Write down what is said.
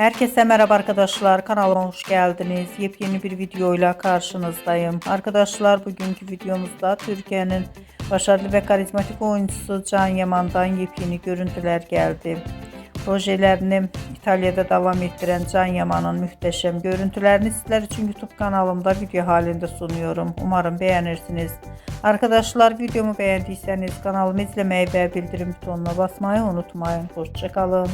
Herkese merhaba arkadaşlar, kanalıma hoş geldiniz. Yepyeni bir videoyla karşınızdayım. Arkadaşlar, bugünkü videomuzda Türkiye'nin başarılı ve karizmatik oyuncusu Can Yaman'dan yepyeni görüntüler geldi. Projelerini İtalya'da devam ettiren Can Yaman'ın muhteşem görüntülerini sizler için YouTube kanalımda video halinde sunuyorum. Umarım beğenirsiniz. Arkadaşlar, videomu beğendiyseniz kanalımı izlemeyi ve bildirim butonuna basmayı unutmayın. Hoşça kalın.